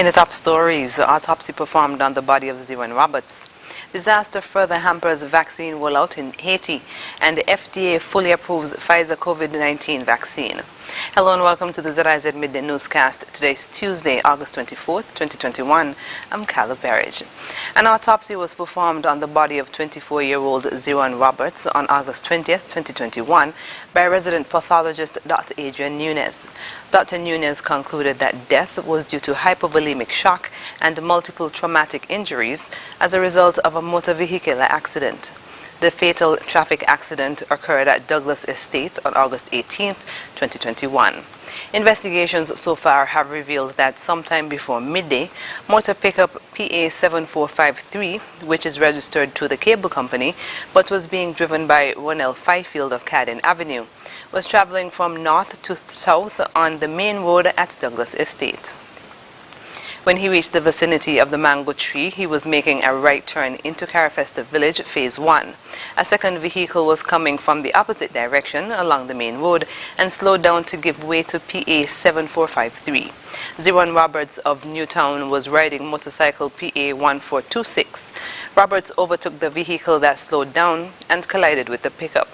In the top stories, autopsy performed on the body of Zeron Roberts. Disaster further hampers vaccine rollout in Haiti, and the FDA fully approves Pfizer COVID-19 vaccine. Hello and welcome to the ZIZ Midday Newscast. Today is Tuesday, August 24th, 2021. I'm Carla Berridge. An autopsy was performed on the body of 24-year-old Zeron Roberts on August 20th, 2021 by resident pathologist Dr. Adrian Nunes. Dr. Nunes concluded that death was due to hypovolemic shock and multiple traumatic injuries as a result of a motor vehicular accident. The fatal traffic accident occurred at Douglas Estate on August 18, 2021. Investigations so far have revealed that sometime before midday, motor pickup PA 7453, which is registered to the cable company but was being driven by Ronell Fifield of Cadden Avenue, was traveling from north to south on the main road at Douglas Estate. When he reached the vicinity of the mango tree, he was making a right turn into Carafesta Village, Phase 1. A second vehicle was coming from the opposite direction along the main road and slowed down to give way to PA 7453. Zeron Roberts of Newtown was riding motorcycle PA 1426. Roberts overtook the vehicle that slowed down and collided with the pickup.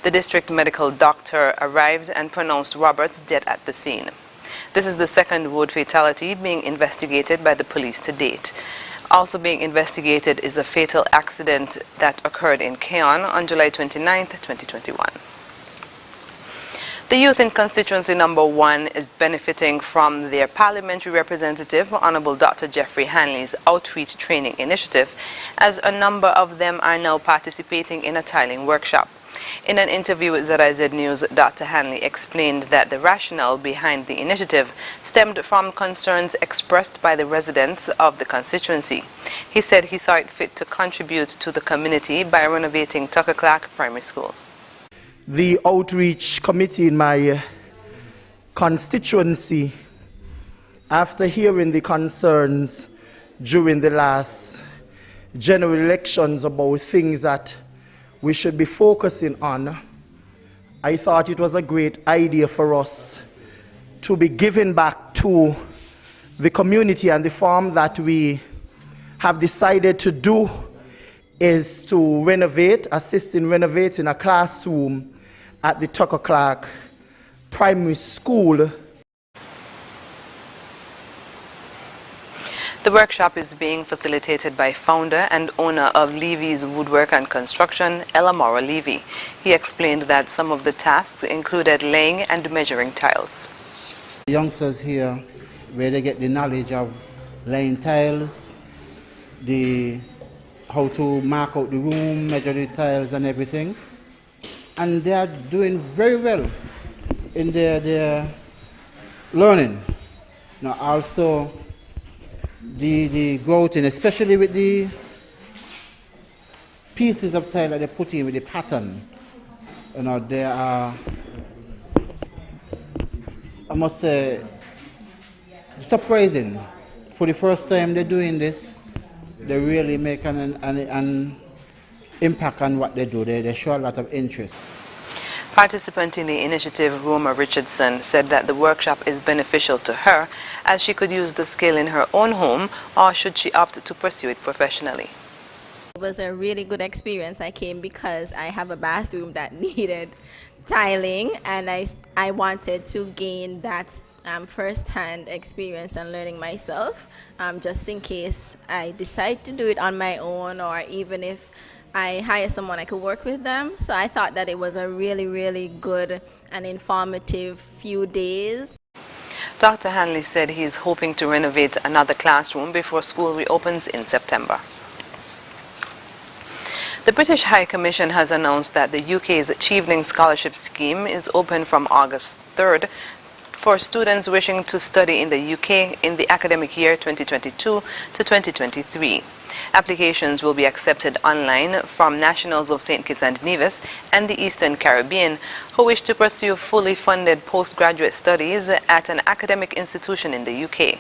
The district medical doctor arrived and pronounced Roberts dead at the scene. This is the second road fatality being investigated by the police to date. Also being investigated is a fatal accident that occurred in Keon on July 29, 2021. The youth in constituency number 1 is benefiting from their parliamentary representative, Honorable Dr. Jeffrey Hanley's outreach training initiative, as a number of them are now participating in a tiling workshop. In an interview with ZIZ News, Dr. Hanley explained that the rationale behind the initiative stemmed from concerns expressed by the residents of the constituency. He said he saw it fit to contribute to the community by renovating Tucker Clark Primary School. The outreach committee in my constituency, after hearing the concerns during the last general elections about things that we should be focusing on, I thought it was a great idea for us to be giving back to the community, and the form that we have decided to do is to assist in renovating a classroom at the Tucker Clark Primary School. The workshop is being facilitated by founder and owner of Levy's Woodwork and Construction, Elamora Levy. He explained that some of the tasks included laying and measuring tiles. The youngsters here, where they get the knowledge of laying tiles, how to mark out the room, measure the tiles and everything. And they are doing very well in their learning. Now also, the grouting, especially with the pieces of tile that they put in with the pattern, they are, I must say, surprising. For the first time they're doing this, they really make an impact on what they do. They show a lot of interest. Participant in the initiative, Roma Richardson, said that the workshop is beneficial to her as she could use the skill in her own home, or should she opt to pursue it professionally. It was a really good experience. I came because I have a bathroom that needed tiling, and I wanted to gain that first-hand experience and learning myself, just in case I decide to do it on my own, or even if I hire someone I could work with them. So I thought that it was a really, really good and informative few days. Dr. Hanley said he is hoping to renovate another classroom before school reopens in September. The British High Commission has announced that the UK's Chevening Scholarship Scheme is open from August 3rd for students wishing to study in the UK in the academic year 2022 to 2023. Applications will be accepted online from nationals of St. Kitts and Nevis and the Eastern Caribbean who wish to pursue fully funded postgraduate studies at an academic institution in the UK.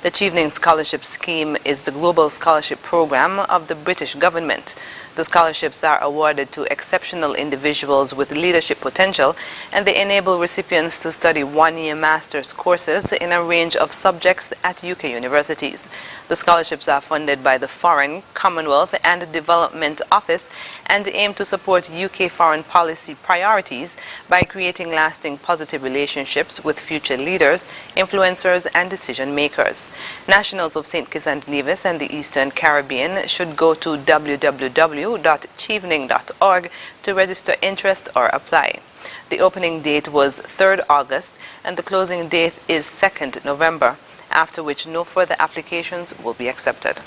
The Chevening Scholarship Scheme is the global scholarship program of the British government. The scholarships are awarded to exceptional individuals with leadership potential, and they enable recipients to study one-year master's courses in a range of subjects at UK universities. The scholarships are funded by the Foreign, Commonwealth and Development Office and aim to support UK foreign policy priorities by creating lasting positive relationships with future leaders, influencers and decision makers. Nationals of St. Kitts and Nevis and the Eastern Caribbean should go to www.chevening.org to register interest or apply. The opening date was 3rd August and the closing date is 2nd November, after which no further applications will be accepted.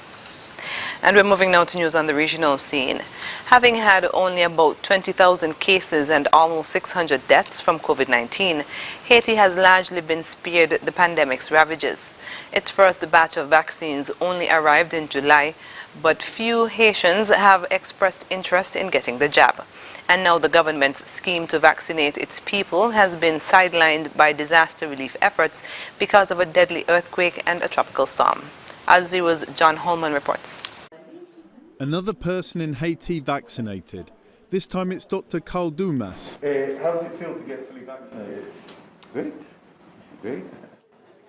And we're moving now to news on the regional scene. Having had only about 20,000 cases and almost 600 deaths from COVID-19, Haiti has largely been spared the pandemic's ravages. Its first batch of vaccines only arrived in July, but few Haitians have expressed interest in getting the jab. And now the government's scheme to vaccinate its people has been sidelined by disaster relief efforts because of a deadly earthquake and a tropical storm. Al Zero's John Holman reports. Another person in Haiti vaccinated. This time it's Dr. Carl Dumas. How does it feel to get fully vaccinated? Great.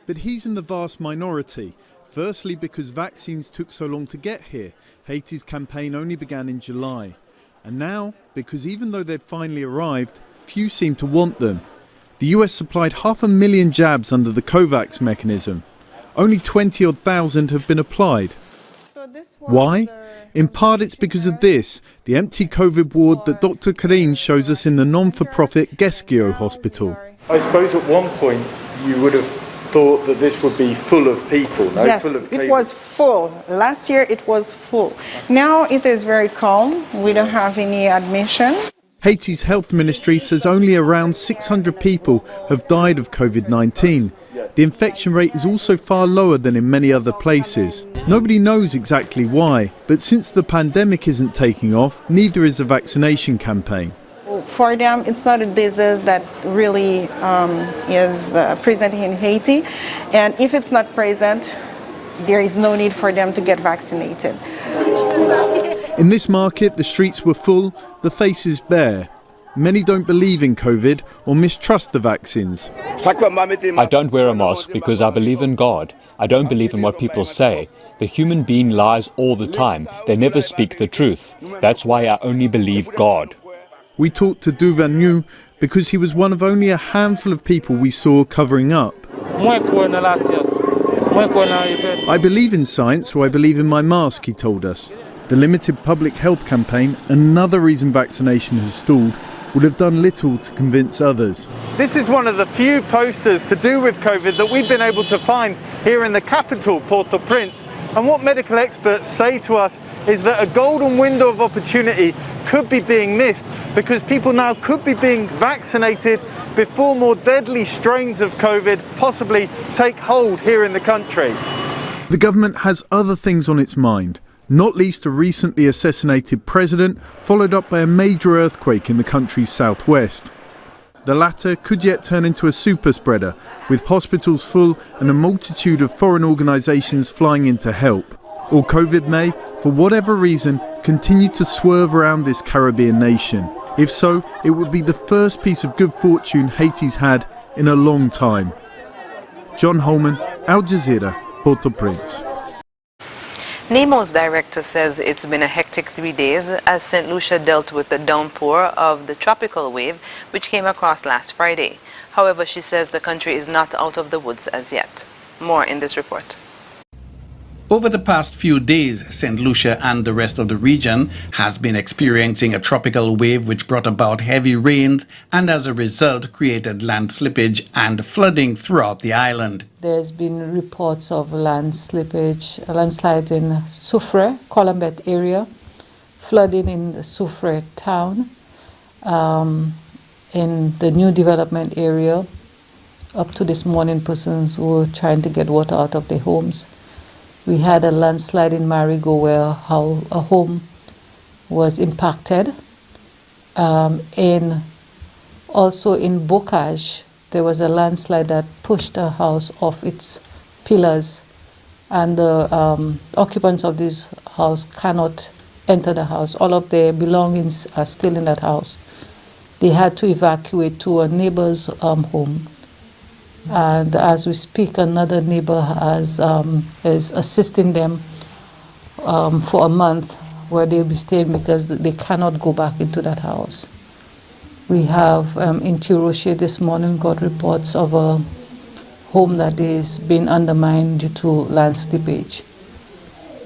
But he's in the vast minority. Firstly, because vaccines took so long to get here. Haiti's campaign only began in July. And now, because even though they've finally arrived, few seem to want them. The US supplied 500,000 jabs under the COVAX mechanism. Only 20,000 have been applied. Why? In part it's because of this, the empty COVID ward that Dr. Karine shows us in the non-for-profit Geskio hospital. I suppose at one point you would have thought that this would be full of people, no? Yes, Full of it was full. Last year it was full. Now it is very calm. We don't have any admission. Haiti's health ministry says only around 600 people have died of COVID-19. The infection rate is also far lower than in many other places. Nobody knows exactly why, but since the pandemic isn't taking off, neither is the vaccination campaign. For them, it's not a disease that really is present in Haiti. And if it's not present, there is no need for them to get vaccinated. In this market, the streets were full, the faces bare. Many don't believe in COVID or mistrust the vaccines. I don't wear a mask because I believe in God. I don't believe in what people say. The human being lies all the time. They never speak the truth. That's why I only believe God. We talked to Duvanu because he was one of only a handful of people we saw covering up. I believe in science, so I believe in my mask, he told us. The limited public health campaign, another reason vaccination has stalled, would have done little to convince others. This is one of the few posters to do with COVID that we've been able to find here in the capital, Port-au-Prince. And what medical experts say to us is that a golden window of opportunity could be being missed because people now could be being vaccinated before more deadly strains of COVID possibly take hold here in the country. The government has other things on its mind, not least a recently assassinated president, followed up by a major earthquake in the country's southwest. The latter could yet turn into a super spreader, with hospitals full and a multitude of foreign organisations flying in to help. Or COVID may, for whatever reason, continue to swerve around this Caribbean nation. If so, it would be the first piece of good fortune Haiti's had in a long time. John Holman, Al Jazeera, Port-au-Prince. NEMO's director says it's been a hectic 3 days as St. Lucia dealt with the downpour of the tropical wave which came across last Friday. However, she says the country is not out of the woods as yet. More in this report. Over the past few days, St. Lucia and the rest of the region has been experiencing a tropical wave which brought about heavy rains and as a result created land slippage and flooding throughout the island. There's been reports of landslides in Soufrière, Colombette area, flooding in the Soufrière town, in the new development area. Up to this morning, persons were trying to get water out of their homes. We had a landslide in Marigo where a home was impacted. Also in Bocage, there was a landslide that pushed a house off its pillars, and the occupants of this house cannot enter the house. All of their belongings are still in that house. They had to evacuate to a neighbor's home. And as we speak, another neighbor is assisting them for a month, where they'll be staying because they cannot go back into that house. We have in Tiroche this morning got reports of a home that is being undermined due to land slippage.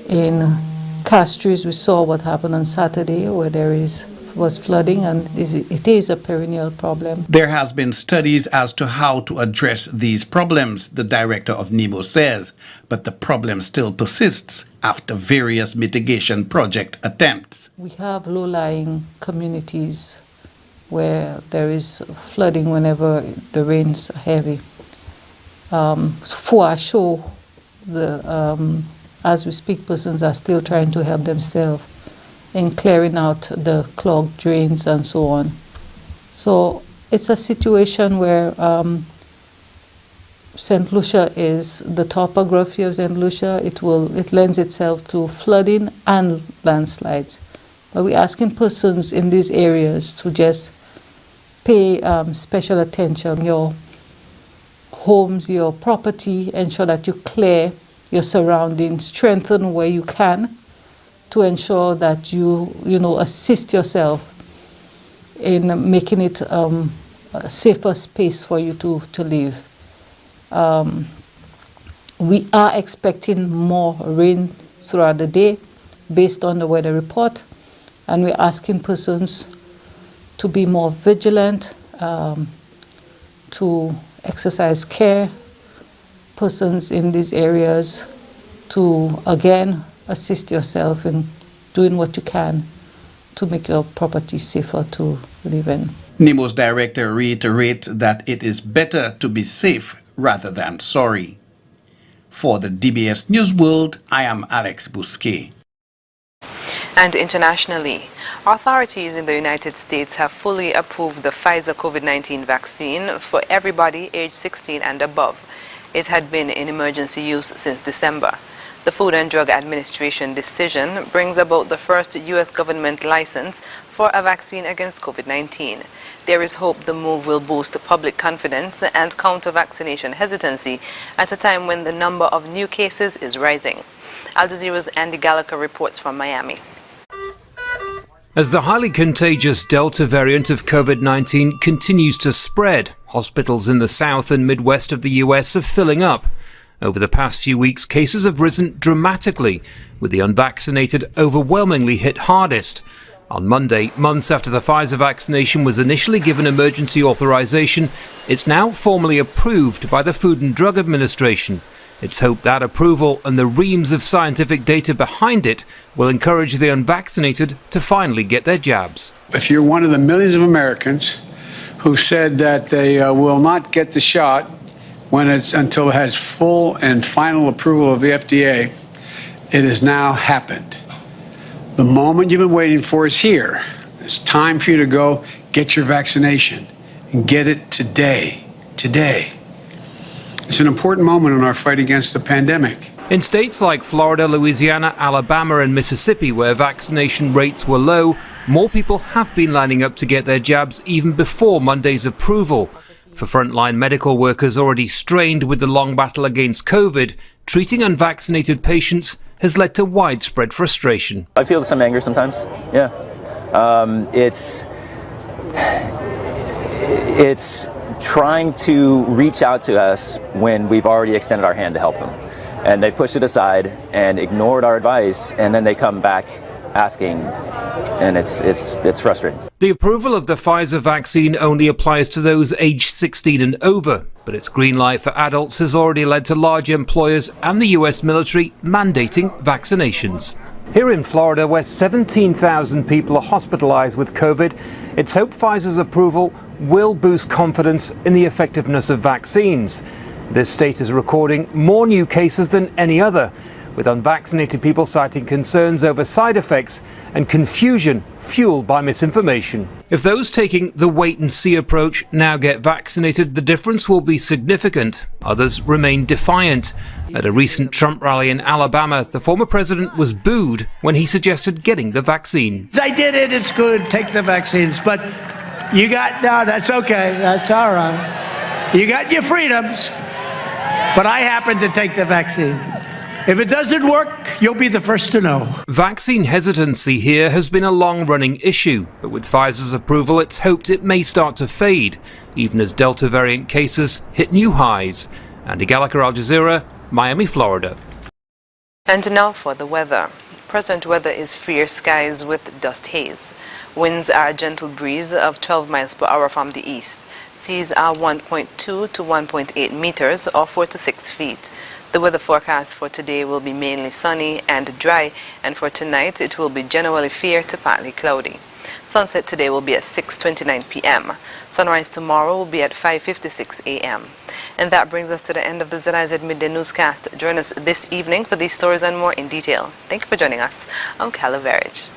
In Castries, we saw what happened on Saturday, where was flooding, and it is a perennial problem. There has been studies as to how to address these problems, the director of NEMO says, but the problem still persists after various mitigation project attempts. We have low-lying communities where there is flooding whenever the rains are heavy. For our show, as we speak, persons are still trying to help themselves in clearing out the clogged drains and so on. So it's a situation where St. Lucia is the topography of St. Lucia. It lends itself to flooding and landslides. But we're asking persons in these areas to just pay special attention. Your homes, your property, ensure that you clear your surroundings, strengthen where you can, to ensure that you assist yourself in making it a safer space for you to live. We are expecting more rain throughout the day based on the weather report, and we're asking persons to be more vigilant, to exercise care, persons in these areas to again assist yourself in doing what you can to make your property safer to live in. NEMO's director reiterates that it is better to be safe rather than sorry. For the DBS News World, I am Alex Bousquet. And internationally, authorities in the United States have fully approved the Pfizer COVID-19 vaccine for everybody aged 16 and above. It had been in emergency use since December. The Food and Drug Administration decision brings about the first U.S. government license for a vaccine against COVID-19. There is hope the move will boost public confidence and counter vaccination hesitancy at a time when the number of new cases is rising. Al Jazeera's Andy Gallagher reports from Miami. As the highly contagious Delta variant of COVID-19 continues to spread, hospitals in the south and midwest of the US are filling up. Over the past few weeks, cases have risen dramatically, with the unvaccinated overwhelmingly hit hardest. On Monday, months after the Pfizer vaccination was initially given emergency authorization, it's now formally approved by the Food and Drug Administration. It's hoped that approval and the reams of scientific data behind it will encourage the unvaccinated to finally get their jabs. If you're one of the millions of Americans who said that they will not get the shot until it has full and final approval of the FDA, it has now happened. The moment you've been waiting for is here. It's time for you to go get your vaccination and get it today. Today. It's an important moment in our fight against the pandemic. In states like Florida, Louisiana, Alabama and Mississippi, where vaccination rates were low, more people have been lining up to get their jabs even before Monday's approval. For frontline medical workers already strained with the long battle against COVID, treating unvaccinated patients has led to widespread frustration. I feel some anger sometimes, yeah. It's trying to reach out to us when we've already extended our hand to help them. And they've pushed it aside and ignored our advice, and then they come back asking, and it's frustrating. The approval of the Pfizer vaccine only applies to those aged 16 and over, but its green light for adults has already led to large employers and the US military mandating vaccinations. Here in Florida, where 17,000 people are hospitalized with COVID, it's hoped Pfizer's approval will boost confidence in the effectiveness of vaccines. This state is recording more new cases than any other, with unvaccinated people citing concerns over side effects and confusion fueled by misinformation. If those taking the wait-and-see approach now get vaccinated, the difference will be significant. Others remain defiant. At a recent Trump rally in Alabama, the former president was booed when he suggested getting the vaccine. I did it, it's good, take the vaccines, but no, that's okay, that's all right. You got your freedoms, but I happen to take the vaccine. If it doesn't work, you'll be the first to know. Vaccine Hesitancy here has been a long-running issue, but with Pfizer's approval, it's hoped it may start to fade, even as Delta variant cases hit new highs. Andy Gallagher, Al Jazeera, Miami, Florida. And now for the weather. Present weather is freer skies with dust haze. Winds are a gentle breeze of 12 miles per hour from the east. Seas are 1.2 to 1.8 meters or 4 to 6 feet. The weather forecast for today will be mainly sunny and dry, and for tonight it will be generally fair to partly cloudy. Sunset today will be at 6:29 p.m. Sunrise tomorrow will be at 5:56 a.m. And that brings us to the end of the ZIZ Midday Newscast. Join us this evening for these stories and more in detail. Thank you for joining us. I'm Calaverage.